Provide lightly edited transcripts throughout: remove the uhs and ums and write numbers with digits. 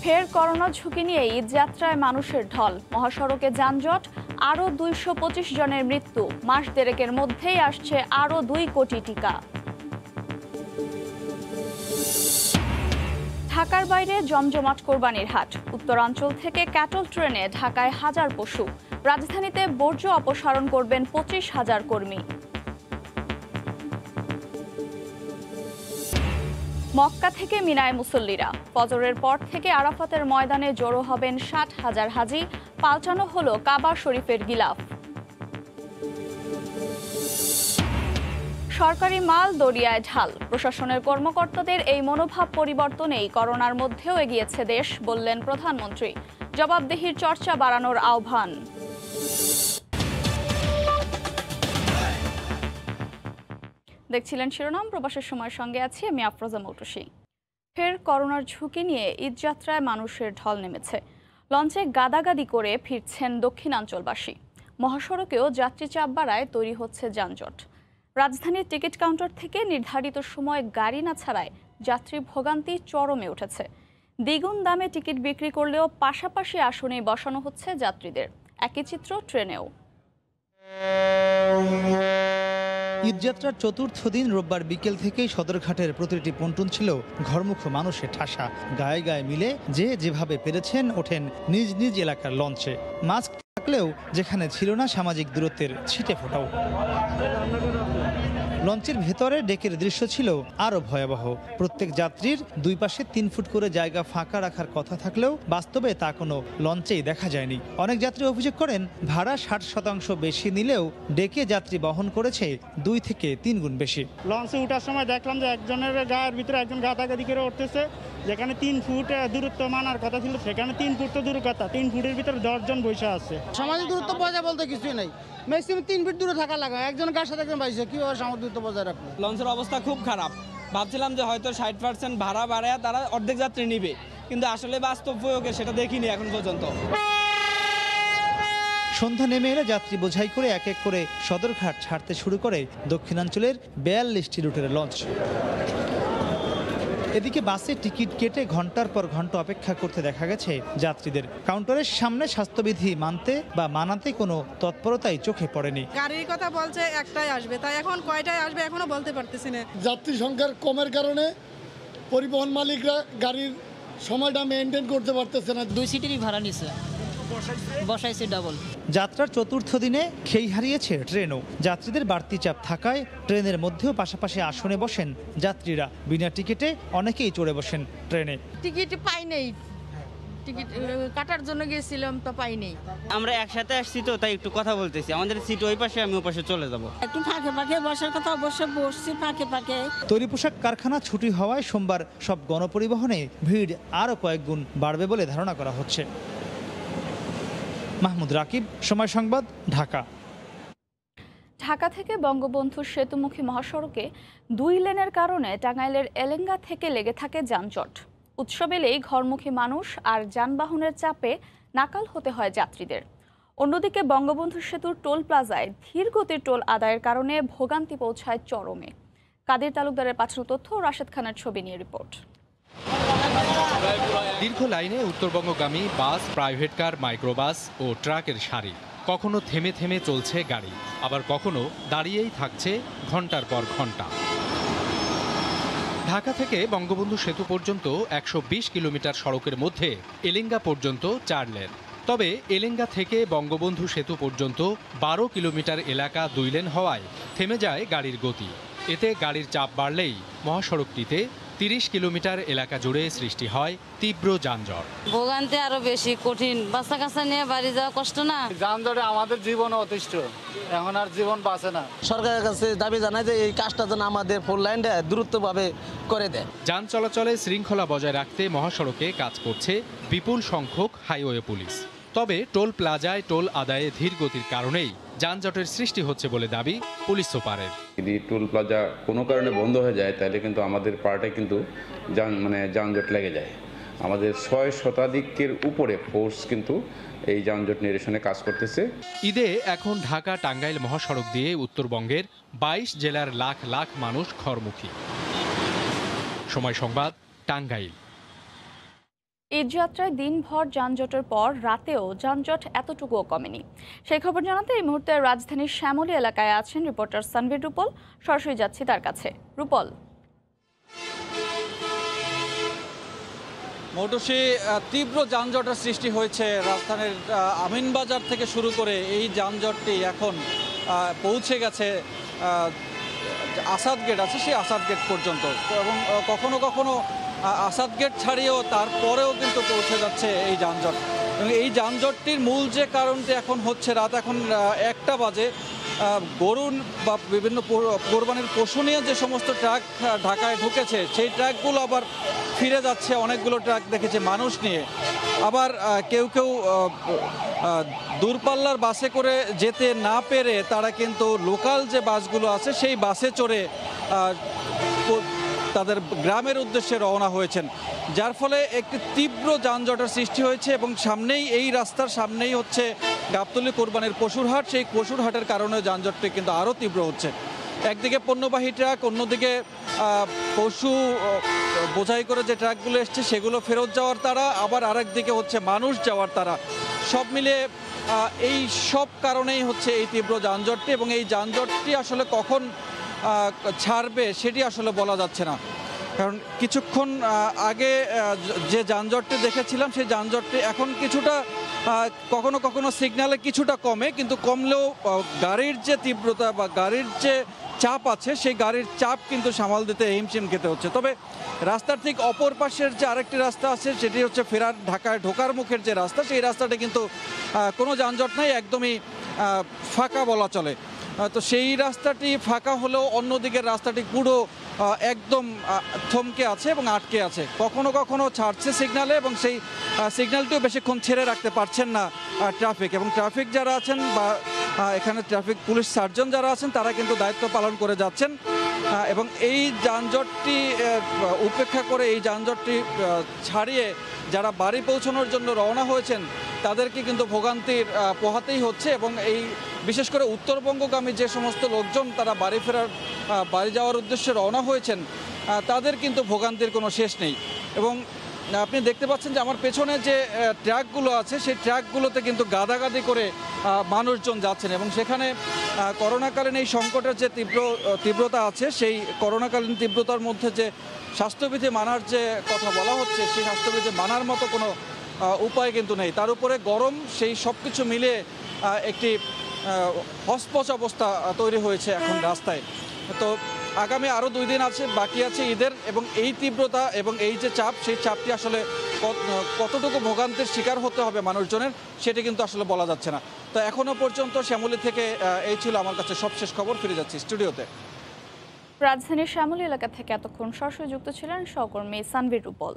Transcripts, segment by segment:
ফের করোনা ঝুঁকি নিয়ে ঈদযাত্রায় মানুষের ঢল, মহাসড়কে যানজট, আরও ২২৫ জনের মৃত্যু। মাস দেড়েকের মধ্যেই আসছে আরও ২ কোটি টিকা। ঢাকার বাইরে জমজমাট কোরবানির হাট, উত্তরাঞ্চল থেকে ক্যাটল ট্রেনে ঢাকায় হাজার পশু। রাজধানীতে বর্জ্য অপসারণ করবেন ২৫,০০০ কর্মী। মক্কা থেকে মিনায় মুসল্লিরা, ফজরের পর থেকে আরাফাতের ময়দানে জড়ো হবেন ৬০,০০০ হাজি। পাল্টানো হলো কাবা শরীফের গিলাফ। সরকারি মাল দরিয়ায় ঢাল, প্রশাসনের কর্মকর্তাদের এই মনোভাব পরিবর্তনেই করোনার মধ্যেও এগিয়েছে দেশ, বললেন প্রধানমন্ত্রী। জবাবদিহির চর্চা বাড়ানোর আহ্বান। দেখছিলেন শিরোনাম, প্রবাসের সময়ের সঙ্গে আছি আমি আফরোজা মৌটুসী। ফের করোনার ঝুঁকি নিয়ে ঈদযাত্রায় মানুষের ঢল নেমেছে। লঞ্চে গাদাগাদি করে ফিরছেন দক্ষিণাঞ্চলবাসী। মহাসড়কেও যাত্রী চাপ বাড়ায় তৈরি হচ্ছে যানজট। রাজধানীর টিকিট কাউন্টার থেকে নির্ধারিত সময় গাড়ি না ছাড়ায় যাত্রী ভোগান্তি চরমে উঠেছে। দ্বিগুণ দামে টিকিট বিক্রি করলেও পাশাপাশি আসনে বসানো হচ্ছে যাত্রীদের। একই চিত্র ট্রেনেও। ঈদযাত্রার চতুর্থ দিন রোববার বিকেল থেকেই সদরঘাটের প্রতিটি পন্টুন ছিল ঘরমুখ মানুষের ঠাসা। গায়ে গায়ে মিলে যে যেভাবে পেরেছেন ওঠেন নিজ নিজ এলাকার লঞ্চে। মাস্ক থাকলেও যেখানে ছিল না সামাজিক দূরত্বের ছিটে ফোটাও। লঞ্চের ভেতরে ডেকের দৃশ্য ছিল আরও ভয়াবহ। প্রত্যেক যাত্রীর দুই পাশে ৩ ফুট করে জায়গা ফাঁকা রাখার কথা থাকলেও বাস্তবে তা কোনো লঞ্চেই দেখা যায়নি। অনেক যাত্রী অভিযোগ করেন ভাড়া ৬০% বেশি নিলেও ডেকে যাত্রী বহন করেছে ২ থেকে ৩ গুণ বেশি। লঞ্চে ওঠার সময় দেখলাম যে একজনের গায়ের ভিতরে একজন গাদাগাদি করে উঠতেছে। যেখানে ৩ ফুট দূরত্ব মানার কথা ছিল সেখানে ৩ ফুট তো দূর কথা, ৩ ফুটের ভিতরে ১০ জন বসে আছে। সামাজিক দূরত্ব বজায় বলতে কিছুই নাই, ম্যাক্সিমাম 3 ফিট দূরে থাকা লাগে। একজন গার সাথে একজন বাইছে, কিভাবে সামাজিক দূরত্ব বজায় রাখবে? লঞ্চের অবস্থা খুব খারাপ। ভাবছিলাম যে হয়তো ৬০% ভাড়া বাড়ায় তারা অর্ধেক যাত্রী নিবে, কিন্তু আসলে বাস্তব প্রয়োগে সেটা দেখিনি এখন পর্যন্ত। সন্ধ্যা নেমে এলে যাত্রী বোঝাই করে এক এক করে সদরঘাট ছাড়তে শুরু করে দক্ষিণাঞ্চলের ৪২টি রুটের লঞ্চ। এদিকে বাসে টিকিট কেটে ঘন্টার পর ঘন্টা অপেক্ষা করতে দেখা গেছে যাত্রীদের। কাউন্টারের সামনে স্বাস্থ্যবিধি মানতে বা মানাতে কোনো তৎপরতাই চোখে পড়েনি। গাড়ির কথা বলছে একটাই আসবে, তাই এখন কয়টায় আসবে এখনো বলতে পারতেছি না। যাত্রী সংখ্যার কমের কারণে পরিবহন মালিকরা গাড়ির সময়টা মেনটেন করতে পারতেছে না। 2 সিটেরই ভাড়া নিছে, বসাইছে ডাবল। যাত্রার চতুর্থ দিনে খেই হারিয়েছে ট্রেনও। যাত্রীদের বাড়তি চাপ থাকায় ট্রেনের মধ্যেও পাশাপাশি আসনে বসেন যাত্রীরা। বিনা টিকিটে অনেকেই চড়ে বসেন ট্রেনে। টিকিট পাই নাই, টিকিট কাটার জন্য গিয়েছিলাম তো পাই নাই। আমরা একসাথে আসছি তো তাই একটু কথা বলতেছি। আমাদের সিট ওই পাশে, আমি ওই পাশে চলে যাব। একটু ফাঁকে ফাঁকে বসার কথা অবশ্য বসছি, ফাঁকে ফাঁকে। তৈরি পোশাক কারখানা ছুটি হওয়ায় সোমবার সব গণপরিবহনে ভিড় আরও কয়েক গুণ বাড়বে বলে ধারণা করা হচ্ছে। মাহমুদ রাকিব, সময় সংবাদ, ঢাকা। ঢাকা থেকে বঙ্গবন্ধু সেতুমুখী মহাসড়কে 2 লেনের কারণে টাঙ্গাইলের এলেঙ্গা থেকে লেগে থাকে যানজট। উৎসব এলেই ঘরমুখী মানুষ আর যানবাহনের চাপে নাকাল হতে হয় যাত্রীদের। অন্যদিকে বঙ্গবন্ধু সেতুর টোল প্লাজায় ধীর গতির টোল আদায়ের কারণে ভোগান্তি পৌঁছায় চরমে। কাদের তালুকদারের পাঠানো তথ্য, রাশেদ খানের ছবি নিয়ে রিপোর্ট। দীর্ঘ লাইনে উত্তরবঙ্গগামী বাস, প্রাইভেট কার, মাইক্রোবাস ও ট্রাকের সারি। কখনো থেমে থেমে চলছে গাড়ি, আবার কখনো দাঁড়িয়েই থাকছে ঘন্টার পর ঘন্টা। ঢাকা থেকে বঙ্গবন্ধু সেতু পর্যন্ত ১২০ কিলোমিটার সড়কের মধ্যে এলেঙ্গা পর্যন্ত 4 লেন। তবে এলেঙ্গা থেকে বঙ্গবন্ধু সেতু পর্যন্ত 12 কিলোমিটার এলাকা 2 লেন হওয়ায় থেমে যায় গাড়ির গতি। এতে গাড়ির চাপ বাড়লেই মহাসড়কটিতে 30 কিলোমিটার এলাকা জুড়ে সৃষ্টি হয় তীব্র যানজট। ভোগান্তি আরো বেশি কঠিন, বাচ্চা কাচ্চা নিয়ে বাড়ি যাওয়া কষ্ট না। যানজটে আমাদের জীবন অতিষ্ঠ, এখন আর জীবন বাঁচে না। সরকারের কাছে দাবি জানায় যে এই কাজটা যেন আমাদের 4 লাইনটা দ্রুতভাবে করে দেয়। যান চলাচলে শৃঙ্খলা বজায় রাখতে মহাসড়কে কাজ করছে বিপুল সংখ্যক হাইওয়ে পুলিশ। তবে টোল প্লাজায় টোল আদায়ে ধীর গতির কারণেই যানজটের সৃষ্টি হচ্ছে বলে দাবি পুলিশ সুপারের। যদি টোল প্লাজা কোনো কারণে বন্ধ হয়ে যায় তাহলে কিন্তু আমাদের পার্টে কিন্তু যানজট লেগে যায়। আমাদের 6 শতাধিকের উপরে ফোর্স কিন্তু এই যানজট নিরসনে কাজ করতেছে। ঈদে এখন ঢাকা টাঙ্গাইল মহাসড়ক দিয়ে উত্তরবঙ্গের 22 জেলার লাখ লাখ মানুষ ঘরমুখী। সময় সংবাদ, টাঙ্গাইল। ঈদযাত্রায় দিনভর যানজটের পর রাতেও যানজট এতটুকুও কমেনি। সেই খবর জানাতে এই মুহূর্তে রাজধানীর শ্যামলী এলাকায় আছেন রিপোর্টার সানভীর রূপল। সরাসরি যাচ্ছি তার কাছে। রূপল, মৌটুসী, তীব্র যানজটের সৃষ্টি হয়েছে রাজধানীর আমিনবাজার থেকে শুরু করে এই যানজটটি এখন পৌঁছে গেছে আসাদ গেট আছে সেই আসাদ গেট পর্যন্ত, এবং কখনো কখনো আসাদ গেট ছাড়িয়েও তারপরেও কিন্তু পৌঁছে যাচ্ছে এই যানজট। এবং এই যানজটটির মূল যে কারণটি এখন হচ্ছে রাত এখন 1টা বাজে, গরু বা বিভিন্ন কোরবানির পশু নিয়ে যে সমস্ত ট্রাক ঢাকায় ঢুকেছে সেই ট্রাকগুলো আবার ফিরে যাচ্ছে। অনেকগুলো ট্রাক দেখেছে মানুষ নিয়ে। আবার কেউ কেউ দূরপাল্লার বাসে করে যেতে না পেরে তারা কিন্তু লোকাল যে বাসগুলো আছে সেই বাসে চড়ে তাদের গ্রামের উদ্দেশ্যে রওনা হয়েছেন, যার ফলে একটি তীব্র যানজটের সৃষ্টি হয়েছে। এবং সামনেই এই রাস্তার সামনেই হচ্ছে গাবতলী কোরবানির পশুর হাট, সেই পশুর হাটের কারণে যানজটটি কিন্তু আরও তীব্র হচ্ছে। একদিকে পণ্যবাহী ট্রাক, অন্যদিকে পশু বোঝাই করে যে ট্রাকগুলো এসছে সেগুলো ফেরত যাওয়ার তারা, আবার আরেক দিকে হচ্ছে মানুষ যাওয়ার তারা। সব মিলে এই সব কারণেই হচ্ছে এই তীব্র যানজটটি, এবং এই যানজটটি আসলে কখন ছাড়বে সেটি আসলে বলা যাচ্ছে না। কারণ কিছুক্ষণ আগে যে যানজটটি দেখেছিলাম সেই যানজটটি এখন কিছুটা কখনো কখনো সিগন্যালে কিছুটা কমে, কিন্তু কমলেও গাড়ির যে তীব্রতা বা গাড়ির যে চাপ আছে সেই গাড়ির চাপ কিন্তু সামাল দিতে হিমশিম খেতে হচ্ছে। তবে রাস্তার ঠিক অপর পাশের যে আরেকটি রাস্তা আছে সেটি হচ্ছে ফেরার ঢাকায় ঢোকার মুখের যে রাস্তা, সেই রাস্তাটি কিন্তু কোনো যানজট নাই, একদমই ফাঁকা বলা চলে। তো সেই রাস্তাটি ফাঁকা হলেও অন্যদিকের রাস্তাটি পুরো একদম থমকে আছে এবং আটকে আছে। কখনো কখনো ছাড়ছে সিগন্যালে, এবং সেই সিগন্যালটিও বেশিক্ষণ ছেড়ে রাখতে পারছেন না ট্রাফিক। এবং ট্রাফিক যারা আছেন বা এখানে ট্রাফিক পুলিশ সার্জন যারা আছেন তারা কিন্তু দায়িত্ব পালন করে যাচ্ছেন। এবং এই যানজটটি উপেক্ষা করে, এই যানজটটি ছাড়িয়ে যারা বাড়ি পৌঁছানোর জন্য রওনা হয়েছেন তাদেরকে কিন্তু ভোগান্তির পোহাতেই হচ্ছে। এবং এই বিশেষ করে উত্তরবঙ্গগামী যে সমস্ত লোকজন তারা বাড়ি যাওয়ার উদ্দেশ্যে রওনা হয়েছেন তাদের কিন্তু ভোগান্তির কোনো শেষ নেই। এবং আপনি দেখতে পাচ্ছেন যে আমার পেছনে যে ট্রাকগুলো আছে সেই ট্রাকগুলোতে কিন্তু গাদাগাদি করে মানুষজন যাচ্ছেন, এবং সেখানে করোনাকালীন এই সংকটের যে তীব্রতা আছে সেই করোনাকালীন তীব্রতার মধ্যে যে স্বাস্থ্যবিধি মানার যে কথা বলা হচ্ছে সেই স্বাস্থ্যবিধি মানার মতো কোনো উপায় কিন্তু নেই। তার উপরে গরম, সেই সব কিছু মিলে একটি হসপস অবস্থা তৈরি হয়েছে এখন রাস্তায়। তো আগামী আরও 2 দিন আছে, বাকি আছে ঈদের, এবং এই তীব্রতা এবং এই যে চাপ সেই চাপটি আসলে কতটুকু ভোগান্তির শিকার হতে হবে মানুষজনের সেটি কিন্তু আসলে বলা যাচ্ছে না। তো এখনও পর্যন্ত শ্যামলী থেকে এই ছিল আমার কাছে সবশেষ খবর। ফিরে যাচ্ছি স্টুডিওতে। রাজধানীর শ্যামলী এলাকা থেকে এতক্ষণ সরাসরি যুক্ত ছিলেন সহকর্মী সানভীর রূপল।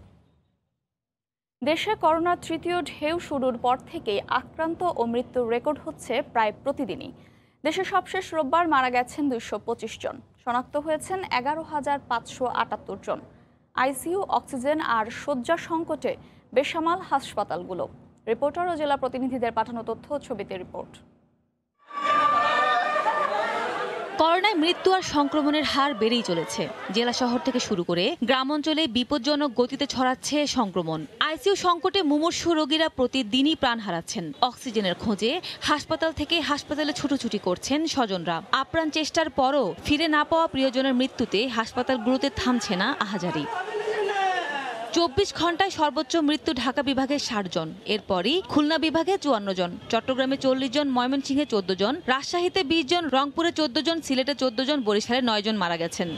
দেশে করোনার ৩য় ঢেউ শুরুর পর থেকেই আক্রান্ত ও মৃত্যুর রেকর্ড হচ্ছে প্রায় প্রতিদিনই। দেশে সবশেষ রোববার মারা গেছেন 225 জন, শনাক্ত হয়েছেন 11,578 জন। আইসিইউ, অক্সিজেন আর শয্যা সংকটে বেসামাল হাসপাতালগুলো। রিপোর্টার ও জেলা প্রতিনিধিদের পাঠানো তথ্য ছবিতে রিপোর্ট। করোনায় মৃত্যু আর সংক্রমণের হার বেড়েই চলেছে। জেলা শহর থেকে শুরু করে গ্রাম অঞ্চলে বিপজ্জনক গতিতে ছড়াচ্ছে সংক্রমণ। আইসিইউ সংকটে মুমূর্ষু রোগীরা প্রতিদিনই প্রাণ হারাচ্ছেন। অক্সিজেনের খোঁজে হাসপাতাল থেকে হাসপাতালে ছুটোছুটি করছেন স্বজনরা। আপ্রাণ চেষ্টার পরও ফিরে না পাওয়া প্রিয়জনের মৃত্যুতে হাসপাতালগুলোতে থামছে না আহাজারি। 24 ঘন্টায় সর্বোচ্চ মৃত্যু ঢাকা বিভাগে 60 জন, এরপরই খুলনা বিভাগে 54 জন, চট্টগ্রামে 40 জন, ময়মনসিংহে 14 জন, রাজশাহীতে 20 জন, রংপুরে 14 জন, সিলেটে 14 জন, বরিশালে 9 জন মারা গেছেন।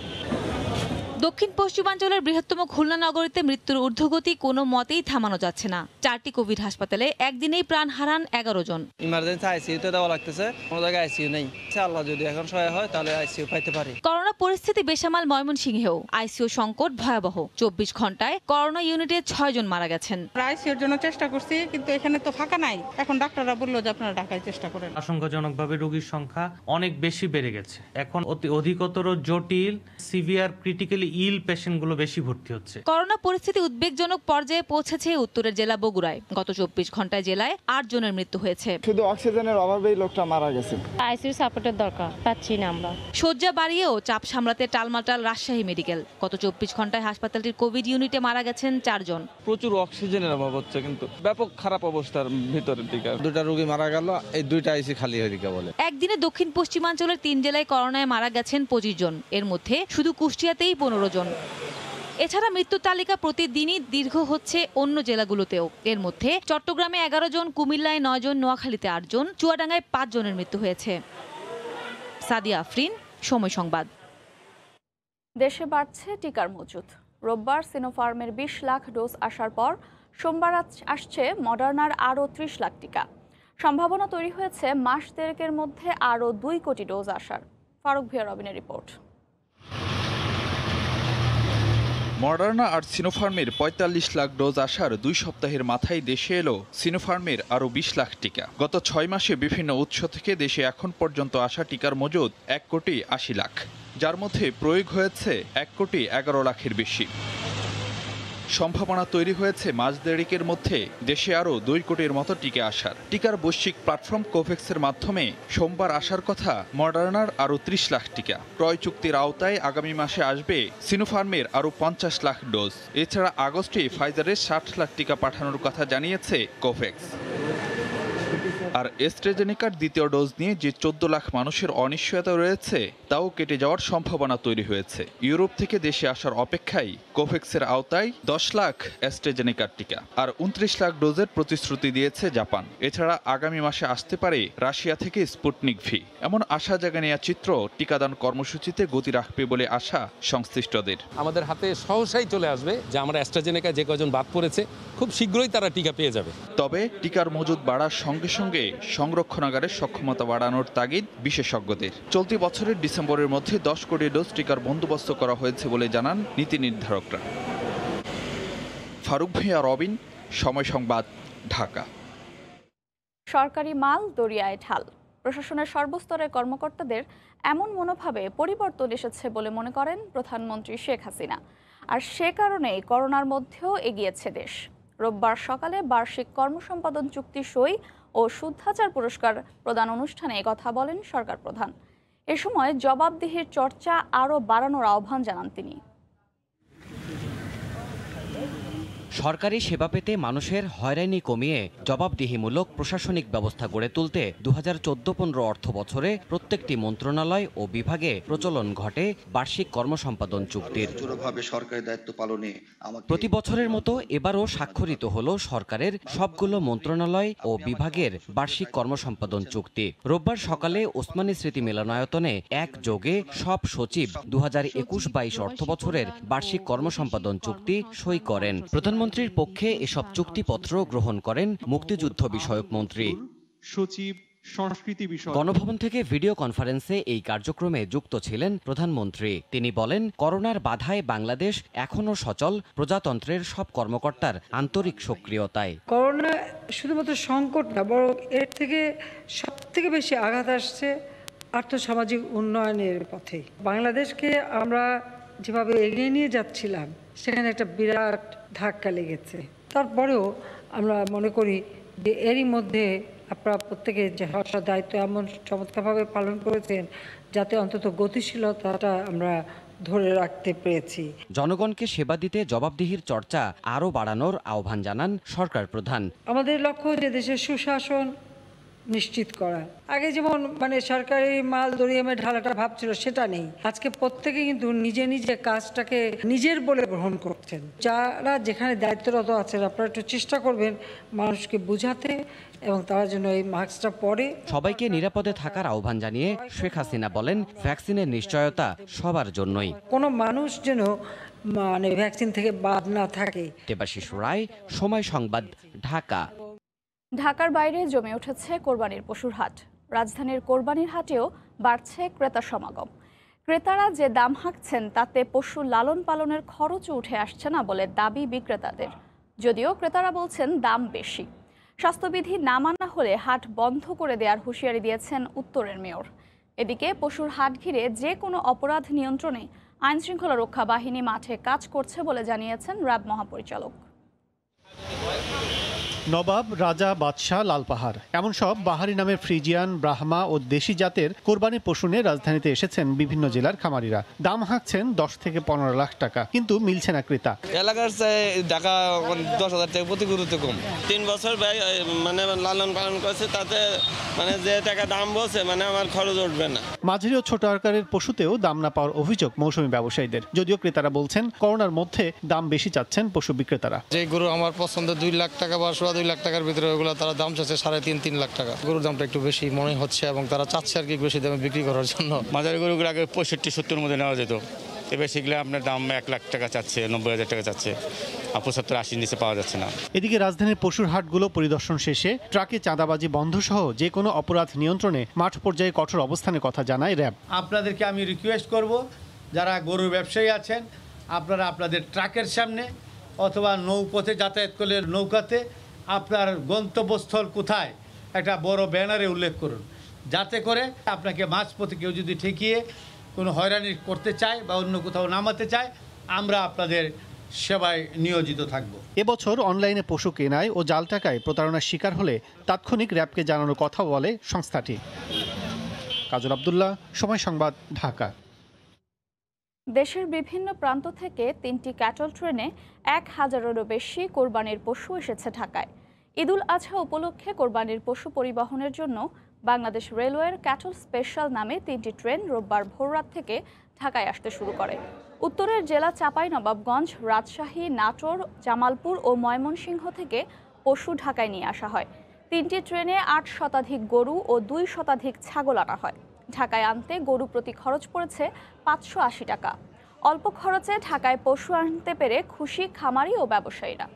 দক্ষিণ পশ্চিমাঞ্চলের বৃহত্তম খুলনা নগরীতে মৃত্যুর ঊর্ধ্বগতি কোনো মতেই থামানো যাচ্ছে না। 4টি কোভিড হাসপাতালে একদিনেই প্রাণ হারান 11 জন। ইমার্জেন্সি আইসিইউতে দেওয়া লাগতেছে, কোনো জায়গায় আইসিইউ নেই। আল্লাহ যদি এখন সহায় হয় তাহলে আইসিইউ পাইতে পারি। করোনা পরিস্থিতি বেসামাল ময়মনসিংহেও, আইসিইউ সংকট ভয়াবহ। 24 ঘন্টায় করোনা ইউনিটে 6 জন মারা গেছেন। আইসিইউর জন্য চেষ্টা করছি, কিন্তু এখানে তো ফাঁকা নাই। এখন ডাক্তাররা বললো যে আপনারা ঢাকায় চেষ্টা করেন। আশঙ্কাজনকভাবে রোগীর সংখ্যা অনেক বেশি বেড়ে গেছে। এখন অধিকতর জটিল, সিভিয়ার, ক্রিটিক্যালি ইল পেশেন্টগুলো বেশি ভর্তি হচ্ছে। করোনা পরিস্থিতি উদ্বেগজনক পর্যায়ে পৌঁছেছে উত্তরের জেলা বগুড়ায়। গত 24 ঘন্টায় জেলায় 8 জনের মৃত্যু হয়েছে। শুধু অক্সিজেনের অভাবেই লোকটা মারা গেছে। আইসিইউ সাপোর্টের দরকার, পাচ্ছি না আমরা। শয্যা বাড়িয়েও চাপ সামলাতে টালমাটাল রাজশাহী মেডিকেল। গত 24 ঘন্টায় হাসপাতালটির কোভিড ইউনিটে মারা গেছেন 4 জন। প্রচুর অক্সিজেনের অভাব হচ্ছে, কিন্তু ব্যাপক খারাপ অবস্থার ভিতরের দিকে 2টা রোগী মারা গেল, এই 2টা আইসি খালি হয়ে দিকে বলে। একদিনে দক্ষিণ পশ্চিমাঞ্চলের 3 জেলায় করোনায় মারা গেছেন 25 জন, এর মধ্যে শুধু কুষ্টিয়াতেই 15 জন। এছাড়া মৃত্যুর তালিকা প্রতিদিনই দীর্ঘ হচ্ছে অন্য জেলাগুলোতেও। এর মধ্যে চট্টগ্রামে 11 জন, কুমিল্লায় 9 জন, নোয়াখালীতে 8 জন, চুয়াডাঙ্গায় 5 জনের মৃত্যু হয়েছে। সাদিয়া আফরিন, সময় সংবাদ। দেশে বাড়ছে টিকার মজুত। রোববার সিনোফার্মের 20 লাখ ডোজ আসার পর সোমবার আসছে মডার্নার আরও 30 লাখ টিকা। সম্ভাবনা তৈরি হয়েছে মাস দেড়েকের মধ্যে আরও 2 কোটি ডোজ আসার। ফারুক ভিয়া রবিনের রিপোর্ট। মডার্না আর সিনোফার্মের 45 লাখ ডোজ আসার 2 সপ্তাহের মাথায় দেশে এলো সিনোফার্মের আরও 20 লাখ টিকা। গত 6 মাসে বিভিন্ন উৎস থেকে দেশে এখন পর্যন্ত আসা টিকার মজুদ 1 কোটি 80 লাখ, যার মধ্যে প্রয়োগ হয়েছে 1 কোটি 11 লাখের বেশি। সম্ভাবনা তৈরি হয়েছে মাস দেড়েকের মধ্যে দেশে আরও 2 কোটির মতো টিকা আসার। টিকার বৈশ্বিক প্ল্যাটফর্ম কোভ্যাক্সের মাধ্যমে সোমবার আসার কথা মডার্নার আরও 30 লাখ টিকা। ক্রয় চুক্তির আওতায় আগামী মাসে আসবে সিনোফার্মের আরও 50 লাখ ডোজ। এছাড়া আগস্টে ফাইজারের 60 লাখ টিকা পাঠানোর কথা জানিয়েছে কোভ্যাক্স। আর অ্যাস্ট্রাজেনেকার দ্বিতীয় ডোজ নিয়ে যে 14 লাখ মানুষের অনিশ্চয়তা রয়েছে তাও কেটে যাওয়ার সম্ভাবনা তৈরি হয়েছে। ইউরোপ থেকে দেশে আসার অপেক্ষায় কোভ্যাক্সের আওতায় 10 লাখ অ্যাস্ট্রাজেনেকার টিকা আর 29 লাখ ডোজের প্রতিশ্রুতি দিয়েছে জাপান। এছাড়া আগামী মাসে আসতে পারে রাশিয়া থেকে স্পুটনিক ভি। এমন আশা জাগা নেওয়া চিত্র টিকাদান কর্মসূচিতে গতি রাখবে বলে আশা সংশ্লিষ্টদের। আমাদের হাতে সহসাই চলে আসবে যে আমরা অ্যাস্ট্রাজেনেকা যে কয়জন বাদ পড়েছে খুব শীঘ্রই তারা টিকা পেয়ে যাবে। তবে টিকার মজুদ বাড়ার সঙ্গে সঙ্গে সংরক্ষণাগারের সক্ষমতা বাড়ানোর তাগিদ বিশেষজ্ঞদের। চলতি বছরের ডিসেম্বরের মধ্যে 10 কোটি ডোজ টিকার বন্দোবস্ত করা হয়েছে বলে জানান নীতি নির্ধারকরা। ফারুক ভিয়া রবিন, সময় সংবাদ, ঢাকা। সরকারি মাল দরিয়ায় ঢাল। প্রশাসনের সর্বস্তরের কর্মকর্তাদের এমন মনোভাবে পরিবর্তন এসেছে বলে মনে করেন প্রধানমন্ত্রী শেখ হাসিনা। আর সে কারণেই করোনার মধ্যেও এগিয়েছে দেশ। রোববার সকালে বার্ষিক কর্মসম্পাদন চুক্তি সই ও শুদ্ধাচার পুরস্কার প্রদান অনুষ্ঠানে কথা বলেন সরকার প্রধান। এ সময় জবাবদিহির চর্চা আরও বাড়ানোর আহ্বান জানান তিনি। সরকারি সেবা পেতে মানুষের হয়রানি কমিয়ে জবাবদিহিমূলক প্রশাসনিক ব্যবস্থা গড়ে তুলতে 2014-15 অর্থ বছরে প্রত্যেকটি মন্ত্রণালয় ও বিভাগে প্রচলন ঘটে বার্ষিক কর্মসম্পাদন চুক্তির। সরকারি দায়িত্ব পালনে প্রতি বছরের মতো এবারও স্বাক্ষরিত হলো সরকারের সবগুলো মন্ত্রণালয় ও বিভাগের বার্ষিক কর্মসম্পাদন চুক্তি। রোববার সকালে ওসমানী স্মৃতি মিলনায়তনে একযোগে সব সচিব 2021-22 অর্থ বছরের বার্ষিক কর্মসম্পাদন চুক্তি সই করেন। প্রধানমন্ত্রীর পক্ষে এসব চুক্তিপত্র গ্রহণ করেন মুক্তিযুদ্ধ বিষয়ক মন্ত্রী সচিব সংস্কৃতি বিষয়। গণভবন থেকে ভিডিও কনফারেন্সে এই কার্যক্রমে যুক্ত ছিলেন প্রধানমন্ত্রী। তিনি বলেন, করোনার বাধায় বাংলাদেশ এখনও সচল, প্রজাতন্ত্রের সব কর্মকর্তার আন্তরিক সক্রিয়তায়। করোনা শুধুমাত্র সংকট না, বরং এর থেকে সবথেকে বেশি আঘাত আসছে আর্থসামাজিক উন্নয়নের পথে। বাংলাদেশকে আমরা যেভাবে এগিয়ে নিয়ে যাচ্ছিলাম সেখানে একটা বিরাট ধাক্কা লেগেছে। তারপরেও আমরা মনে করি যে এরই মধ্যে আপনারা প্রত্যেকে যে হওয়ার দায়িত্ব এমন চমৎকারভাবে পালন করেছেন যাতে অন্তত গতিশীলতাটা আমরা ধরে রাখতে পেরেছি। জনগণকে সেবা দিতে জবাবদিহির চর্চা আরও বাড়ানোর আহ্বান জানান সরকার প্রধান। আমাদের লক্ষ্য যে দেশের সুশাসন নিশ্চিত করা। আগে যেমন সরকারি মাল দরিয়ামে ঢালাটা ভাবছিল, সেটা নেই। আজকে প্রত্যেকে কিন্তু নিজে নিজে কাজটাকে নিজের বলে গ্রহণ করছেন। যারা যেখানে দায়িত্বরত আছেন আপনারা একটু চেষ্টা করবেন মানুষকে বুঝাতে এবং তারা যেন এই মাস্কটা পরে। সবাইকে নিরাপদে থাকার আহ্বান জানিয়ে শেখ হাসিনা বলেন, ভ্যাকসিনের নিশ্চয়তা সবার জন্যই। কোনো মানুষ যেন ভ্যাকসিন থেকে বাদ না থাকে। দেবাশিস রায়, সময় সংবাদ, ঢাকা। ঢাকার বাইরে জমে উঠেছে কোরবানির পশুর হাট। রাজধানীর কোরবানির হাটেও বাড়ছে ক্রেতা সমাগম। ক্রেতারা যে দাম হাঁকছেন তাতে পশু লালন পালনের খরচও উঠে আসছে না বলে দাবি বিক্রেতাদের। যদিও ক্রেতারা বলছেন দাম বেশি। স্বাস্থ্যবিধি না মানা হলে হাট বন্ধ করে দেওয়ার হুঁশিয়ারি দিয়েছেন উত্তরের মেয়র। এদিকে পশুর হাট ঘিরে যে কোনো অপরাধ নিয়ন্ত্রণে আইনশৃঙ্খলা রক্ষা বাহিনী মাঠে কাজ করছে বলে জানিয়েছেন র্যাব মহাপরিচালক। নবাব, রাজা, বাদশাহ, লালপাহাড় এমন সব বাহারি নামের ফ্রিজিয়ান, ব্রাহ্মা ও দেশি জাতের কোরবানির পশু নিয়ে রাজধানীতে এসেছেন বিভিন্ন জেলার খামারিরা। দাম হাঁকছেন 10 থেকে 15 লাখ টাকা, কিন্তু মিলছে না ক্রেতা। এলাকার টাকা 10,000 টাকা প্রতি গরুতে কম। 3 বছর মানে লালন পালন করছে, তাতে মানে যে টাকা দাম বলছে মানে আমার খরচ উঠবে না। মাঝারি ও ছোট আকারের পশুতেও দাম না পাওয়ার অভিযোগ মৌসুমী ব্যবসায়ীদের। যদিও ক্রেতারা বলছেন করোনার মধ্যে দাম বেশি চাচ্ছেন পশু বিক্রেতারা। যে গরু আমার পছন্দ 2 লাখ টাকা বা 2 লাখ টাকার ভিতরে, ওগুলো তারা দাম চাচ্ছে 3.5-3 লাখ টাকা। গরুর দামটা একটু বেশি মনে হচ্ছে এবং তারা চাচ্ছে আর কি বেশি দামে বিক্রি করার জন্য। মাঝারি গরুগুলো আগে 65-70 মধ্যে নেওয়া যেত, এবার সেগুলো আপনার দাম 1 লাখ টাকা চাচ্ছে, 90,000 টাকা চাচ্ছে, 75-80 নিচে পাওয়া যাচ্ছে না। এদিকে রাজধানীর পশুর হাটগুলো পরিদর্শন শেষে ট্রাকে চাঁদাবাজি বন্ধ সহ যে কোনো অপরাধ নিয়ন্ত্রণে মাঠ পর্যায়ে কঠোর অবস্থানের কথা জানায় র্যাব। আপনাদেরকে আমি রিকোয়েস্ট করব, যারা গরুর ব্যবসায়ী আছেন, আপনারা আপনাদের ট্রাকের সামনে অথবা নৌপথে যাতায়াত করলে নৌকাতে আপনার গন্তব্যস্থল কোথায় একটা বড় ব্যানারে উল্লেখ করুন, যাতে করে আপনাকে মাঝপথে কেউ যদি ঠেকিয়ে কোনো হয়রানি করতে চায় বা অন্য কোথাও নামাতে চায়, আমরা আপনাদের সেবায় নিয়োজিত থাকব। এবছর অনলাইনে পশু কেনায় ও জাল টাকায় প্রতারণার শিকার হলে তাৎক্ষণিক র্যাবকে জানানোর কথা বলে সংস্থাটি। কাজল আব্দুল্লাহ, সময় সংবাদ, ঢাকা। দেশের বিভিন্ন প্রান্ত থেকে 3টি ক্যাটল ট্রেনে 1000-এরও বেশি কোরবানির পশু এসেছে ঢাকায়। ঈদুল আজহা উপলক্ষে কোরবানির পশু পরিবহনের জন্য বাংলাদেশ রেলওয়ের ক্যাটল স্পেশাল নামে 3টি ট্রেন রোববার ভোররাত থেকে ঢাকায় আসতে শুরু করে। উত্তরের জেলা চাঁপাইনবাবগঞ্জ, রাজশাহী, নাটোর, জামালপুর ও ময়মনসিংহ থেকে পশু ঢাকায় নিয়ে আসা হয়। 3টি ট্রেনে 8 শতাধিক গরু ও 2 শতাধিক ছাগল আনা হয়। ঢাকায় আনতে গরু প্রতি খরচ পড়েছে 580 টাকা। অল্প খরচে ঢাকায় পশু আনতে পেরে খুশি খামারি ও ব্যবসায়ীরা।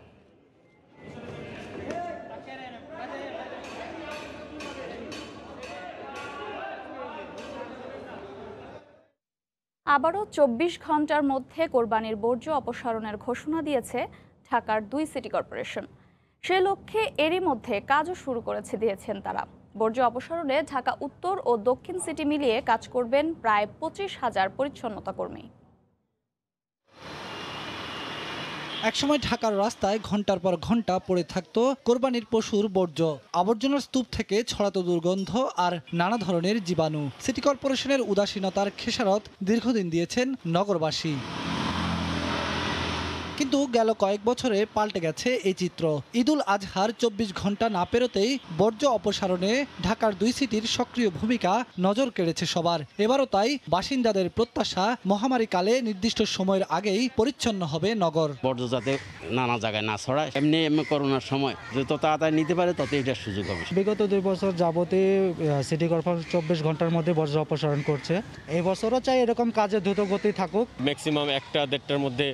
আবারও 24 ঘন্টার মধ্যে কোরবানির বর্জ্য অপসারণের ঘোষণা দিয়েছে ঢাকার 2 সিটি কর্পোরেশন। সে লক্ষ্যে এরই মধ্যে কাজও শুরু দিয়েছেন তারা। বর্জ্য অপসারণে ঢাকা উত্তর ও দক্ষিণ সিটি মিলিয়ে কাজ করবেন প্রায় 25,000 পরিচ্ছন্নতা কর্মী। একসময় ঢাকার রাস্তায় ঘন্টার পর ঘন্টা পড়ে থাকতো কোরবানির পশুর বর্জ্য। আবর্জনার স্তূপ থেকে ছড়াতো দুর্গন্ধ আর নানা ধরনের জীবাণু। সিটি কর্পোরেশনের উদাসীনতার খেসারত দীর্ঘদিন দিয়েছেন নগরবাসী। কিন্তু গেল কয়েক বছরে পাল্টে গেছে এই চিত্র। ঈদুল আজহার 24 ঘন্টা না পেরোতেই বর্জ্য অপসারণে ঢাকার 2 সিটির সক্রিয় ভূমিকা নজর কেড়েছে সবার। এবারও তাই বাসিন্দাদের প্রত্যাশা, মহামারীকালে নির্দিষ্ট সময়ের আগেই পরিচ্ছন্ন হবে নগর। বর্জ্য যাতে নানা জায়গায় না ছড়ায়, এমনি করোনার সময় যত তাড়াতাড়ি নিতে পারে তত এটার সুযোগ হবে। বিগত 2 বছর যাবতে সিটি কর্পোরেশন 24 ঘন্টার মধ্যে বর্জ্য অপসারণ করছে। এই বছরও চাই এরকম কাজে দ্রুত গতি থাকুক। ম্যাক্সিমাম 1-1.5টার মধ্যে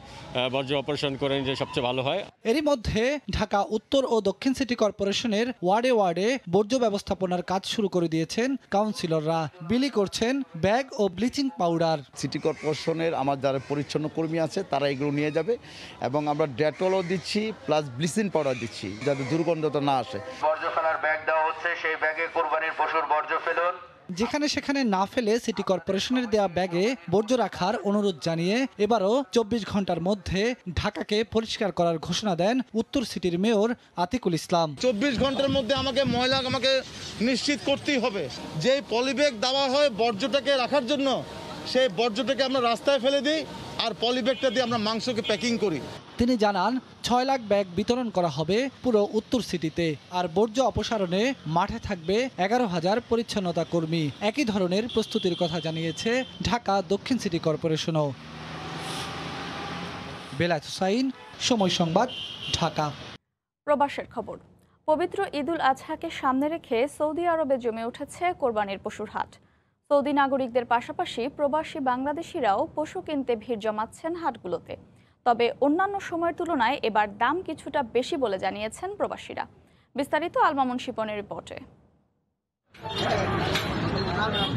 বর্জ্য অপসারণ করেন যে সবচেয়ে ভালো হয়। এরই মধ্যে ঢাকা উত্তর ও দক্ষিণ সিটি কর্পোরেশনের ওয়ার্ডে ওয়ার্ডে বর্জ্য ব্যবস্থাপনার কাজ শুরু করে দিয়েছেন কাউন্সিলররা। বিলি করছেন ব্যাগ ও ব্লিচিং পাউডার। সিটি কর্পোরেশনের আমার যারা পরিচ্ছন্ন কর্মী আছে তারা এগুলো নিয়ে যাবে এবং আমরা ডেটলও দিচ্ছি প্লাস ব্লিচিং পাউডার দিচ্ছি যাতে দুর্গন্ধটা না আসে। বর্জ্য ফেলার ব্যাগ দেওয়া হচ্ছে, সেই ব্যাগে কোরবানির পশুর বর্জ্য ফেলুন। যেখানে সেখানে না ফেলে সিটি কর্পোরেশনের দেয়া ব্যাগে বর্জ্য রাখার অনুরোধ জানিয়ে এবারও 24 ঘন্টার মধ্যে ঢাকাকে পরিষ্কার করার ঘোষণা দেন উত্তর সিটির মেয়র আতিকুল ইসলাম। 24 ঘন্টার মধ্যে আমাকে নিশ্চিত করতেই হবে যে পলিব্যাগ দেওয়া হয় বর্জ্যটাকে রাখার জন্য, সেই বর্জ্যটাকে আমরা রাস্তায় ফেলে দিই আর পলিব্যাগটা দিয়ে আমরা মাংসকে প্যাকিং করি। তিনি জানান 6 লাখ ব্যাগ বিতরণ করা হবে পুরো উত্তর সিটিতে। আর বর্জ্য অপসারণে মাঠে থাকবে 11,000 পরিচ্ছন্নতা কর্মী। একই ধরনের প্রস্তুতির কথা জানিয়েছে ঢাকা দক্ষিণ সিটি কর্পোরেশনও। বেলায়েত হুসাইন, সময় সংবাদ, ঢাকা। প্রবাসের খবর। পবিত্র ঈদুল আজহাকে সামনে রেখে সৌদি আরবে জমে উঠেছে কোরবানির পশুর হাট। সৌদি নাগরিকদের পাশাপাশি প্রবাসী বাংলাদেশিরাও পশু কিনতে ভিড় জমাচ্ছেন হাটগুলোতে। তবে অন্যান্য সময়ের তুলনায় এবার দাম কিছুটা বেশি বলে জানিয়েছেন প্রবাসীরা। বিস্তারিত আলমামুন শিপনের রিপোর্টে।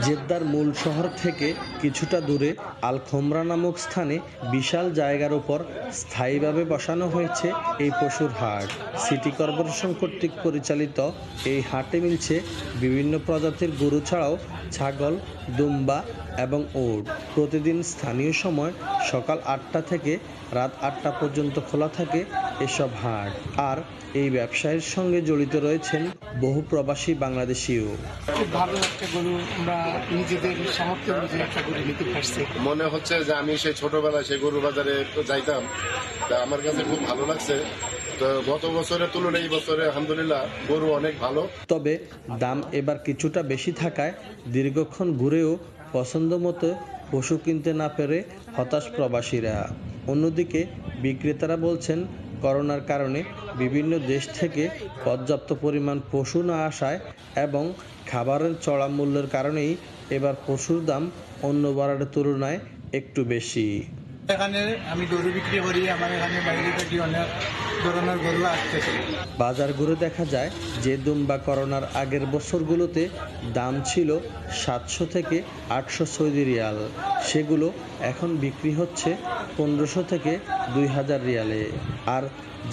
জেদ্দার মূল শহর থেকে কিছুটা দূরে আল খোমরা নামক স্থানে বিশাল জায়গার উপর স্থায়ীভাবে বসানো হয়েছে এই পশুর হাট। সিটি কর্পোরেশন কর্তৃক পরিচালিত এই হাটে মিলছে বিভিন্ন প্রজাতির গরু ছাড়াও ছাগল, দুম্বা, এবং ওট। প্রতিদিন স্থানীয় সময় সকাল 8টা থেকে রাত 8টা পর্যন্ত খোলা থাকে এসব হাট। আর এই ব্যবসায়ের সঙ্গে জড়িত রয়েছেন বহু প্রবাসী বাংলাদেশিও। খুব ভালো একটা গরু, আমরা নিজেদের সামর্থ্য অনুযায়ী একটা গরু নিতে পারছি। মনে হচ্ছে যে আমি সেই ছোটবেলায় সেই গরু বাজারে যাইতাম, তা আমার কাছে খুব ভালো লাগছে। তো গত বছরের তুলনায় এই বছরে আলহামদুলিল্লাহ গরু অনেক ভালো। তবে দাম এবার কিছুটা বেশি থাকায় দীর্ঘক্ষণ ঘুরেও পছন্দ মতো পশু কিনতে না পেরে হতাশ প্রবাসীরা। অন্যদিকে বিক্রেতারা বলছেন, করোনার কারণে বিভিন্ন দেশ থেকে পর্যাপ্ত পরিমাণ পশু না আসায় এবং খাবারের চড়া মূল্যের কারণেই এবার পশুর দাম অন্য বারের তুলনায় একটু বেশি। এখানে আমি গরু বিক্রি করি, আমার এখানে বাইরে থেকে অনেক ধরনের গরু আসতেছে। বাজার ঘুরে দেখা যায় যে দুম্বা করোনার আগের বছরগুলোতে দাম ছিল 700 থেকে 800 সৌদি রিয়াল, সেগুলো এখন বিক্রি হচ্ছে 1500 থেকে 2000 রিয়ালে। আর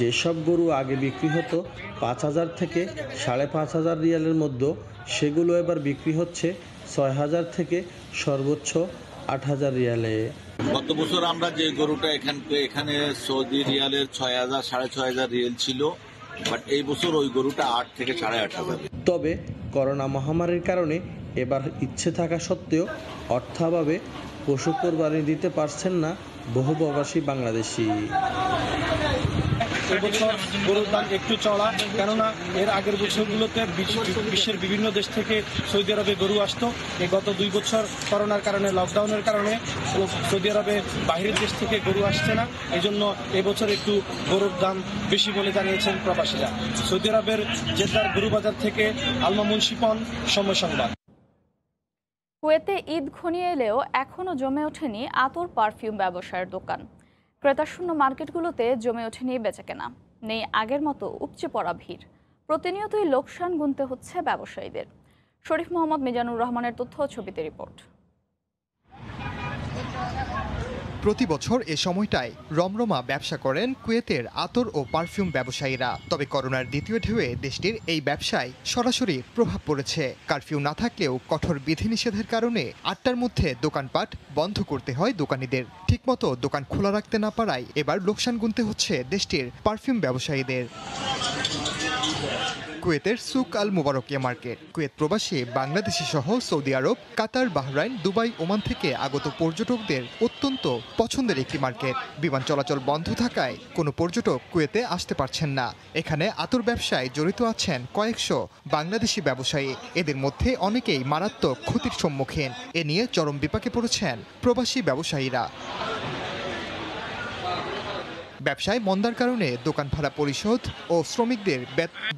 যেসব গরু আগে বিক্রি হতো 5000 থেকে 5500 রিয়ালের মধ্যে, সেগুলো এবার বিক্রি হচ্ছে 6000 থেকে সর্বোচ্চ 8000 রিয়ালে। গত বছর আমরা যে গরুটা এখানে সৌদি রিয়ালের 6000 6500 রিয়াল ছিল, বাট এই বছর ওই গরুটা 8 থেকে 8500। তবে করোনা মহামারীর কারণে এবার ইচ্ছে থাকা সত্ত্বেও অর্থাভাবে পশু কোরবানি দিতে পারছেন না বহু প্রবাসী বাংলাদেশি। এবছর গরুর দাম একটু চড়া, কেননা এর আগের বছরগুলোতে বিশ্বের বিভিন্ন দেশ থেকে সৌদি আরবে গরু আসতো। এই গত 2 বছর করোনার কারণে, লকডাউনের কারণে সৌদি আরবে বাইরের দেশ থেকে গরু আসছে না, এই জন্য এবছর একটু গরুর দাম বেশি বলে জানিয়েছেন প্রবাসীরা। সৌদি আরবের জেদ্দার গরু বাজার থেকে আলমামুন শিপন, সময় সংবাদ। কুয়েতে ঈদ ঘনিয়ে এলেও এখনও জমে ওঠেনি আতর পারফিউম ব্যবসায়ের দোকান। ক্রেতাশূন্য মার্কেটগুলোতে জমে ওঠেনি বেচাকেনা, নেই আগের মতো উপচে পড়া ভিড়। প্রতিনিয়তই লোকসান গুনতে হচ্ছে ব্যবসায়ীদের। শরীফ মোহাম্মদ মিজানুর রহমানের তথ্য ও ছবিতে রিপোর্ট। প্রতি বছর এ সময়টায় রমরমা ব্যবসা করেন কুয়েতের আতর ও পারফিউম ব্যবসায়ীরা। তবে করোনার দ্বিতীয় ঢেউয়ে দেশটির এই ব্যবসায় সরাসরি প্রভাব পড়েছে। কারফিউ না থাকলেও কঠোর বিধিনিষেধের কারণে 8টার মধ্যে দোকানপাট বন্ধ করতে হয় দোকানিদের। ঠিকমতো দোকান খোলা রাখতে না পারায় এবার লোকসান গুনতে হচ্ছে দেশটির পারফিউম ব্যবসায়ীদের। কুয়েতের সুক আল মুবারকিয়া মার্কেট কুয়েত প্রবাসী বাংলাদেশি সহ সৌদি আরব, কাতার, বাহরাইন, দুবাই, ওমান থেকে আগত পর্যটকদের অত্যন্ত পছন্দের একটি মার্কেট। বিমান চলাচল বন্ধ থাকায় কোনো পর্যটক কুয়েতে আসতে পারছেন না। এখানে আতর ব্যবসায় জড়িত আছেন কয়েকশো বাংলাদেশি ব্যবসায়ী। এদের মধ্যে অনেকেই মারাত্মক ক্ষতির সম্মুখীন। এ নিয়ে চরম বিপাকে পড়েছেন প্রবাসী ব্যবসায়ীরা। ব্যবসায় মন্দার কারণে দোকান ভাড়া পরিশোধ ও শ্রমিকদের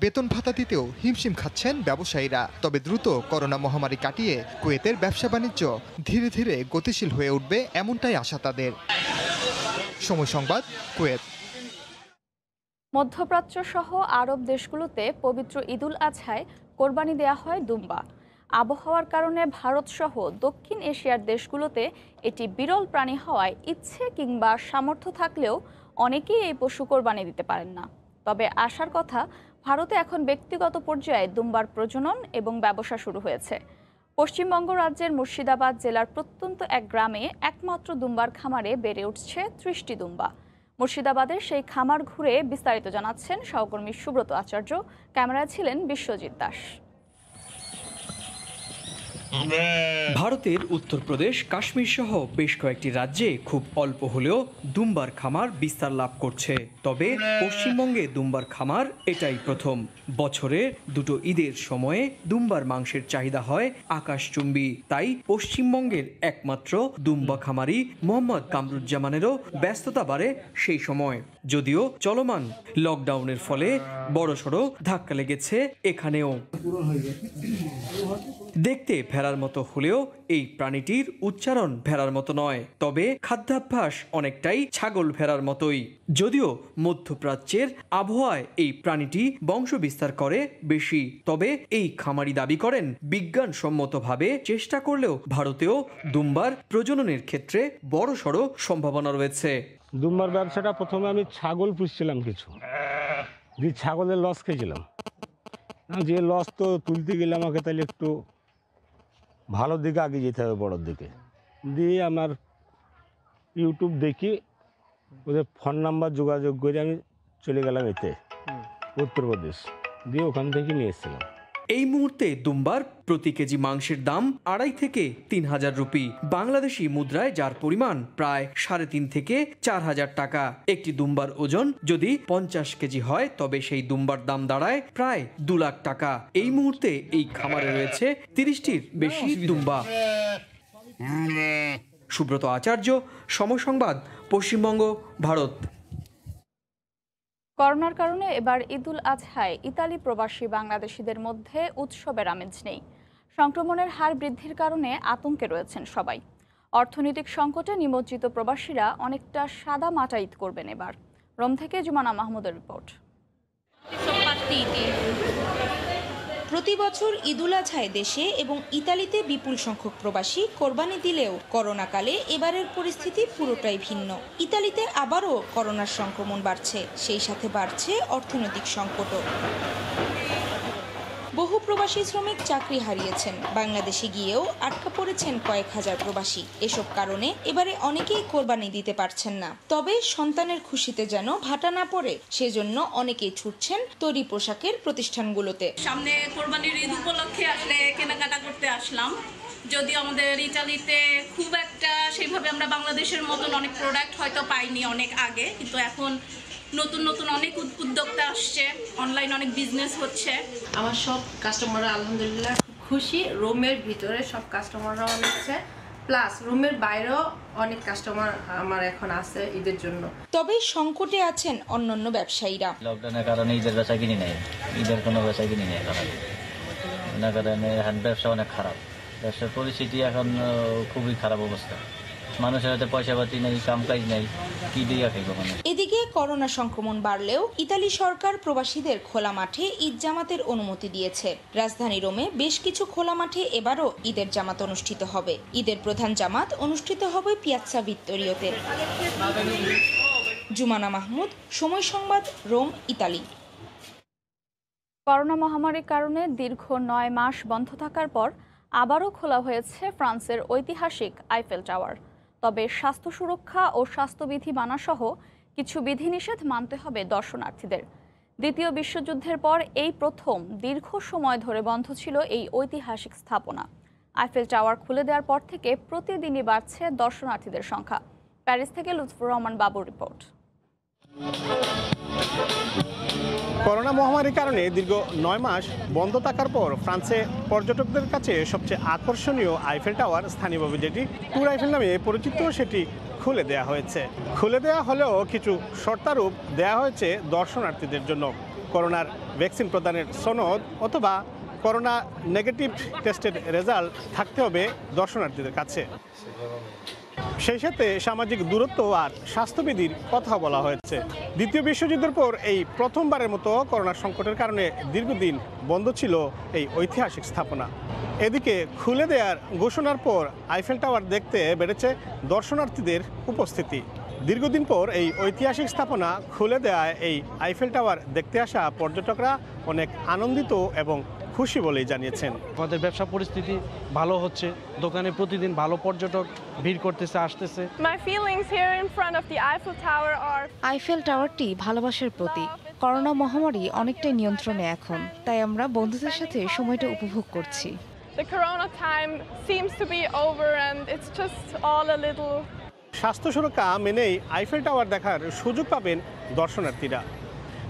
বেতন ভাতা দিতেও হিমশিম খাচ্ছেন ব্যবসায়ীরা। তবে দ্রুত করোনা মহামারী কাটিয়ে কুয়েতের ব্যবসা বাণিজ্য ধীরে ধীরে গতিশীল হয়ে উঠবে, এমনটাই আশা তাদের। সময় সংবাদ, কুয়েত। মধ্যপ্রাচ্য সহ আরব দেশগুলোতে পবিত্র ঈদুল আজহায় কোরবানি দেয়া হয় দুম্বা। আবহাওয়ার কারণে ভারত সহ দক্ষিণ এশিয়ার দেশগুলোতে এটি বিরল প্রাণী হওয়ায় ইচ্ছে কিংবা সামর্থ্য থাকলেও অনেকেই এই পশু কোরবানি দিতে পারেন না। তবে আশার কথা, ভারতে এখন ব্যক্তিগত পর্যায়ে দুম্বার প্রজনন এবং ব্যবসা শুরু হয়েছে। পশ্চিমবঙ্গ রাজ্যের মুর্শিদাবাদ জেলার প্রত্যন্ত এক গ্রামে একমাত্র দুম্বার খামারে বেড়ে উঠছে 30টি দুম্বা। মুর্শিদাবাদের সেই খামার ঘুরে বিস্তারিত জানাচ্ছেন সহকর্মী সুব্রত আচার্য। ক্যামেরায় ছিলেন বিশ্বজিৎ দাস। ভারতের উত্তরপ্রদেশ, কাশ্মীর সহ বেশ কয়েকটি রাজ্যে খুব অল্প হলেও দুম্বার খামার বিস্তার লাভ করছে। তবে পশ্চিমবঙ্গে দুম্বার খামার এটাই প্রথম। বছরে দুটো ঈদের সময়ে দুম্বার মাংসের চাহিদা হয় আকাশচুম্বী। তাই পশ্চিমবঙ্গের একমাত্র দুম্বা খামারি মোহাম্মদ কামরুজ্জামানেরও ব্যস্ততা বাড়ে সেই সময়। যদিও চলমান লকডাউনের ফলে বড়সড় ধাক্কা লেগেছে এখানেও। দেখতে ভেড়ার মতো হলেও এই প্রাণীটির উচ্চারণ ভেড়ার মতো নয়, তবে খাদ্যাভ্যাস অনেকটাই ছাগল ভেড়ার মতোই। যদিও মধ্যপ্রাচ্যের আবহাওয়ায় এই প্রাণীটি বংশ বিস্তার করে বেশি, তবে এই খামারি দাবি করেন বিজ্ঞানসম্মতভাবে চেষ্টা করলেও ভারতেও দুম্বার প্রজননের ক্ষেত্রে বড়সড় সম্ভাবনা রয়েছে। দুম্বার ব্যবসাটা প্রথমে আমি ছাগল পুষছিলাম কিছু, ছাগলের লস খেয়েছিলাম। যে লস তো তুলতে গেলে আমাকে তাহলে একটু ভালো দিকে আগে যেতে হবে, বড়োর দিকে। দিয়ে আমার ইউটিউব দেখি ওদের ফোন নাম্বার যোগাযোগ করে আমি চলে গেলাম এতে উত্তরপ্রদেশ, দিয়ে ওখান থেকে নিয়ে এসেছিলাম। এই মুহূর্তে দুম্বার প্রতি কেজি মাংসের দাম 2,500 থেকে 3,000 রুপি বাংলাদেশি মুদ্রায়, যার পরিমাণ প্রায় 3.5 থেকে 4,000 টাকা। একটি দুম্বার ওজন যদি 50 কেজি হয় তবে সেই দুম্বার দাম দাঁড়ায় প্রায় 2 লাখ টাকা। এই মুহূর্তে এই খামারে রয়েছে 30টির বেশি দুম্বা। সুব্রত আচার্য, সময় সংবাদ, পশ্চিমবঙ্গ, ভারত। করোনার কারণে এবার ঈদুল আজহায় ইতালি প্রবাসী বাংলাদেশিদের মধ্যে উৎসবের আমেজ নেই। সংক্রমণের হার বৃদ্ধির কারণে আতঙ্কে রয়েছেন সবাই। অর্থনৈতিক সংকটে নিমজ্জিত প্রবাসীরা অনেকটা সাদা মাটা ঈদ করবেন এবার। রোম থেকে জুমানা মাহমুদের রিপোর্ট। প্রতি বছর ঈদুল আজহায় দেশে এবং ইতালিতে বিপুল সংখ্যক প্রবাসী কোরবানি দিলেও করোনাকালে এবারের পরিস্থিতি পুরোটাই ভিন্ন। ইতালিতে আবারও করোনার সংক্রমণ বাড়ছে, সেই সাথে বাড়ছে অর্থনৈতিক সংকটও। বহু প্রবাসী শ্রমিক চাকরি হারিয়েছেন, বাংলাদেশে গিয়েও আটকা পড়েছেন কয়েক হাজার প্রবাসী। এসব কারণে এবারে অনেকেই কোরবানি দিতে পারছেন না। তবে সন্তানের খুশিতে যেন ভাটা না পড়ে, সেজন্য অনেকেই ছুটছেন তৈরি পোশাকের প্রতিষ্ঠানগুলোতে। সামনে কোরবানির ঈদ উপলক্ষে আসলে কেনাকাটা করতে আসলাম। যদিও আমাদের ইতালিতে খুব একটা সেইভাবে আমরা বাংলাদেশের মতন অনেক প্রোডাক্ট হয়তো পাইনি অনেক আগে, কিন্তু এখন নতুন নতুন অনেক উদ্যোক্তা আসছে, অনলাইন অনেক বিজনেস হচ্ছে। আমার সব কাস্টমাররা আলহামদুলিল্লাহ খুব খুশি। রুমের ভিতরে সব কাস্টমাররাও নিচ্ছে, প্লাস রুমের বাইরেও অনেক কাস্টমার আমার এখন আছে ঈদের জন্য। তবে সংকটে আছেন অন্যান্য ব্যবসায়ীরা। লকডাউনের কারণে ঈদের বেচা কিনি নেই, ঈদের কোনো বেচা কিনি নেই, কারণে এখন ব্যবসা অনেক খারাপ। ব্যবসার পরিস্থিতি এখন খুবই খারাপ অবস্থা। মানুষের হাতে পয়সা পাতি নেই, কাম কাজ নেই, কি দিয়ে খাইব। এদিকে করোনা সংক্রমণ বাড়লেও ইতালি সরকার প্রবাসীদের খোলা মাঠে ঈদ জামাতের অনুমতি দিয়েছে। রাজধানী রোমে বেশ কিছু খোলা মাঠে এবারও ঈদের জামাত অনুষ্ঠিত হবে। ঈদের প্রধান জামাত অনুষ্ঠিত হবে পিয়াৎসা ভিত্তোরিওতে। জুমানা মাহমুদ, সময় সংবাদ, রোম, ইতালি। করোনা মহামারীর কারণে দীর্ঘ 9 মাস বন্ধ থাকার পর আবারও খোলা হয়েছে ফ্রান্সের ঐতিহাসিক আইফেল টাওয়ার। তবে স্বাস্থ্য সুরক্ষা ও স্বাস্থ্যবিধি মানাসহ কিছু বিধিনিষেধ মানতে হবে দর্শনার্থীদের। দ্বিতীয় বিশ্বযুদ্ধের পর এই প্রথম দীর্ঘ সময় ধরে বন্ধ ছিল এই ঐতিহাসিক স্থাপনা। আইফেল টাওয়ার খুলে দেওয়ার পর থেকে প্রতিদিনই বাড়ছে দর্শনার্থীদের সংখ্যা। প্যারিস থেকে লুৎফুর রহমান বাবুর রিপোর্ট। করোনা মহামারীর কারণে দীর্ঘ 9 মাস বন্ধ থাকার পর ফ্রান্সে পর্যটকদের কাছে সবচেয়ে আকর্ষণীয় আইফেল টাওয়ার, স্থানীয়ভাবে যেটি ট্যুর আইফেল নামে পরিচিত, সেটি খুলে দেওয়া হয়েছে। খুলে দেওয়া হলেও কিছু শর্তারোপ দেওয়া হয়েছে দর্শনার্থীদের জন্য। করোনার ভ্যাকসিন প্রদানের সনদ অথবা করোনা নেগেটিভ টেস্টের রেজাল্ট থাকতে হবে দর্শনার্থীদের কাছে। সেই সাথে সামাজিক দূরত্ব আর স্বাস্থ্যবিধির কথা বলা হয়েছে। দ্বিতীয় বিশ্বযুদ্ধের পর এই প্রথমবারের মতো করোনা সংকটের কারণে দীর্ঘদিন বন্ধ ছিল এই ঐতিহাসিক স্থাপনা। এদিকে খুলে দেওয়ার ঘোষণার পর আইফেল টাওয়ার দেখতে বেড়েছে দর্শনার্থীদের উপস্থিতি। দীর্ঘদিন পর এই ঐতিহাসিক স্থাপনা খুলে দেওয়ায় এই আইফেল টাওয়ার দেখতে আসা পর্যটকরা অনেক আনন্দিত এবং খুশি বলেই জানিয়েছেন। আমাদের ব্যবসা পরিস্থিতি ভালো হচ্ছে, দোকানে প্রতিদিন ভালো পর্যটক ভিড় করতেছে, আসতেছে। আইফেল টাওয়ারটি ভালোবাসার প্রতীক। করোনা মহামারী অনেকটাই নিয়ন্ত্রণে এখন, তাই আমরা বন্ধুদের সাথে সময়টা উপভোগ করছি। স্বাস্থ্য সুরক্ষা মেনেই আইফেল টাওয়ার দেখার সুযোগ পাবেন দর্শনার্থীরা।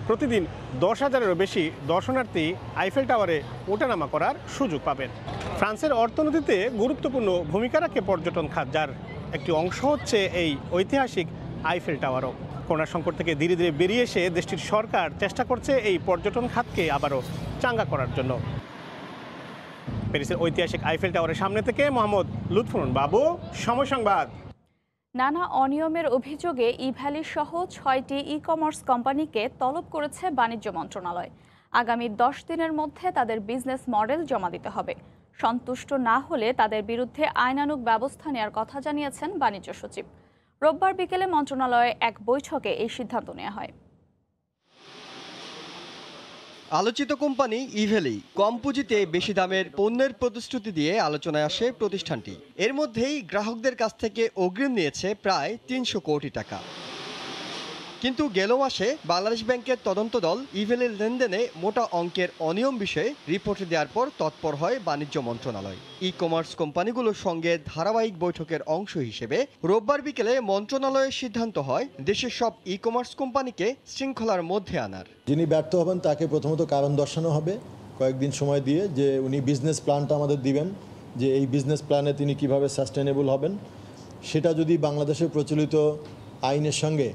প্রতিদিন 10,000-এরও বেশি দর্শনার্থী আইফেল টাওয়ারে ওঠানামা করার সুযোগ পাবেন। ফ্রান্সের অর্থনীতিতে গুরুত্বপূর্ণ ভূমিকা রাখে পর্যটন খাত, যার একটি অংশ হচ্ছে এই ঐতিহাসিক আইফেল টাওয়ারও। করোনা সংকট থেকে ধীরে ধীরে বেরিয়ে এসে দেশটির সরকার চেষ্টা করছে এই পর্যটন খাতকে আবারও চাঙ্গা করার জন্য। প্যারিসের ঐতিহাসিক আইফেল টাওয়ারের সামনে থেকে মোহাম্মদ লুৎফুর বাবু, সময় সংবাদ। নানা অনিয়মের অভিযোগে ইভ্যালি সহ 6টি ই-কমার্স কোম্পানিকে তলব করেছে বাণিজ্য মন্ত্রণালয়। আগামী 10 দিনের মধ্যে তাদের বিজনেস মডেল জমা দিতে হবে। সন্তুষ্ট না হলে তাদের বিরুদ্ধে আইনানুগ ব্যবস্থা নেওয়ার কথা জানিয়েছেন বাণিজ্য সচিব। রোববার বিকেলে মন্ত্রণালয়ে এক বৈঠকে এই সিদ্ধান্ত নেওয়া হয়। আলোচিত কোম্পানি ইভেলি কম পুঁজিতে বেশি দামের পণ্যের প্রতিশ্রুতি দিয়ে আলোচনায় আসে প্রতিষ্ঠানটি। এর মধ্যেই গ্রাহকদের কাছ থেকে অগ্রিম নিয়েছে প্রায় ৩০০ কোটি টাকা। কিন্তু গেল মাসে বাংলাদেশ ব্যাংকের তদন্ত দল ইভেলের লেনদেনে মোটা অঙ্কের অনিয়ম বিষয়ে রিপোর্ট দেওয়ার পর তৎপর হয় বাণিজ্য মন্ত্রণালয়। ই কমার্স কোম্পানিগুলোর সঙ্গে ধারাবাহিক বৈঠকের অংশ হিসেবে রোববার বিকেলে মন্ত্রণালয়ের সিদ্ধান্ত হয় দেশের সব ই কমার্স কোম্পানিকে শৃঙ্খলার মধ্যে আনার। যিনি ব্যর্থ হবেন তাকে প্রথমত কারণ দর্শানো হবে, কয়েকদিন সময় দিয়ে যে উনি বিজনেস প্ল্যানটা আমাদের দিবেন, যে এই বিজনেস প্ল্যানে তিনি কিভাবে সাস্টেনেবল হবেন। সেটা যদি বাংলাদেশের প্রচলিত আইনের সঙ্গে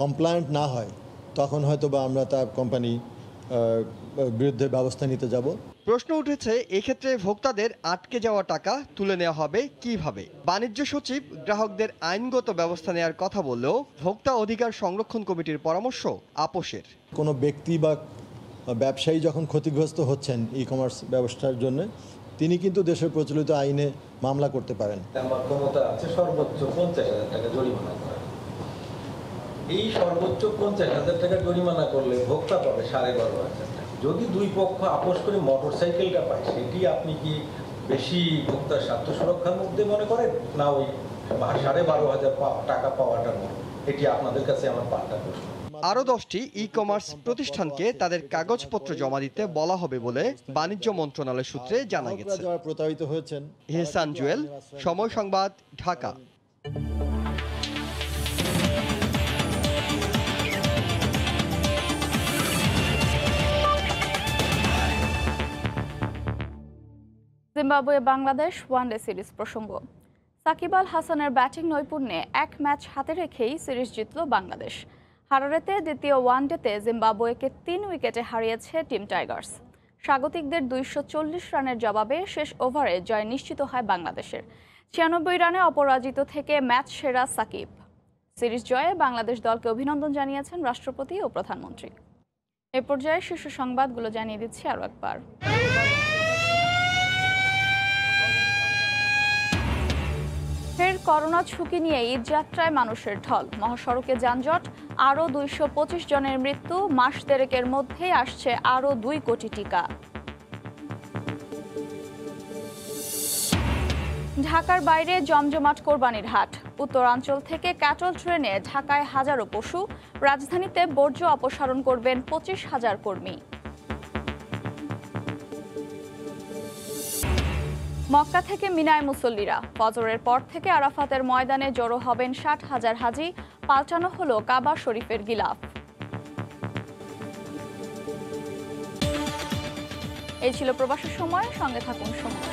কমপ্লায়েন্ট না হয় তখন হয়তো বা আমরা তার কোম্পানি বিরুদ্ধে ব্যবস্থা নিতে যাব। প্রশ্ন উঠেছে এক্ষেত্রে ভোক্তাদের আটকে যাওয়া টাকা তুলে নেওয়া হবে কিভাবে। বাণিজ্য সচিব গ্রাহকদের আইনগত ব্যবস্থা নেওয়ার কথা বললেও ভোক্তা অধিকার সংরক্ষণ কমিটির পরামর্শ আপোষের। কোনো ব্যক্তি বা ব্যবসায়ী যখন ক্ষতিগ্রস্ত হচ্ছেন ই কমার্স ব্যবস্থার জন্য, তিনি কিন্তু দেশের প্রচলিত আইনে মামলা করতে পারেন। আমার ক্ষমতা আছে সর্বোচ্চ 50,000 টাকা জরিমানা করা। এই সর্বোচ্চ 50,000 টাকা জরিমানা করলে ভোক্তা পাবে 12,500 টাকা। যদি দুই পক্ষ আপোষ করে মোটরসাইকেলটা পায়, সেটি আপনি কি বেশি ভোক্তার স্বার্থ সুরক্ষার মধ্যে মনে করেন, না ওই 12,500 টাকা পাওয়াটার মধ্যে? এটি আপনাদের কাছে আমার পাল্টা প্রশ্ন। আরও 10টি ই কমার্স প্রতিষ্ঠানকে তাদের কাগজপত্র জমা দিতে বলা হবে বলে বাণিজ্য মন্ত্রণালয় সূত্রে জানা গেছে। প্রতারিত হয়েছেন। এহসান জুয়েল, সময় সংবাদ, Dhaka. Zimbabwe Bangladesh one day series প্রসঙ্গ। সাকিব আল হাসানের ব্যাটিং নৈপুণ্যে এক ম্যাচ হাতে রেখেই সিরিজ জিতল বাংলাদেশ। হারারেতে দ্বিতীয় ওয়ানডেতে জিম্বাবুয়েকে 3 উইকেটে হারিয়েছে টিম টাইগার্স। স্বাগতিকদের 240 রানের জবাবে শেষ ওভারে জয় নিশ্চিত হয় বাংলাদেশের। 96 রানে অপরাজিত থেকে ম্যাচ সেরা সাকিব। সিরিজ জয়ে বাংলাদেশ দলকে অভিনন্দন জানিয়েছেন রাষ্ট্রপতি ও প্রধানমন্ত্রী। এ পর্যায়ে শীর্ষ সংবাদগুলো জানিয়ে দিচ্ছি আরও একবার। ফের করোনা ঝুঁকি নিয়ে ঈদযাত্রায় মানুষের ঢল। মহাসড়কে যানজট, আরও 225 জনের মৃত্যু। মাস দেড়েকের মধ্যেই আসছে আরও 2 কোটি টিকা। ঢাকার বাইরে জমজমাট কোরবানির হাট। উত্তরাঞ্চল থেকে ক্যাটল ট্রেনে ঢাকায় হাজারো পশু। রাজধানীতে বর্জ্য অপসারণ করবেন 25,000 কর্মী। মক্কা থেকে মিনায় মুসল্লিরা। ফজরের পর থেকে আরাফাতের ময়দানে জড়ো হবেন 60,000 হাজি। পাল্টানো হলো কাবা শরীফের গিলাফ। এই ছিল প্রবাসের সময়। সঙ্গে থাকুন সময়।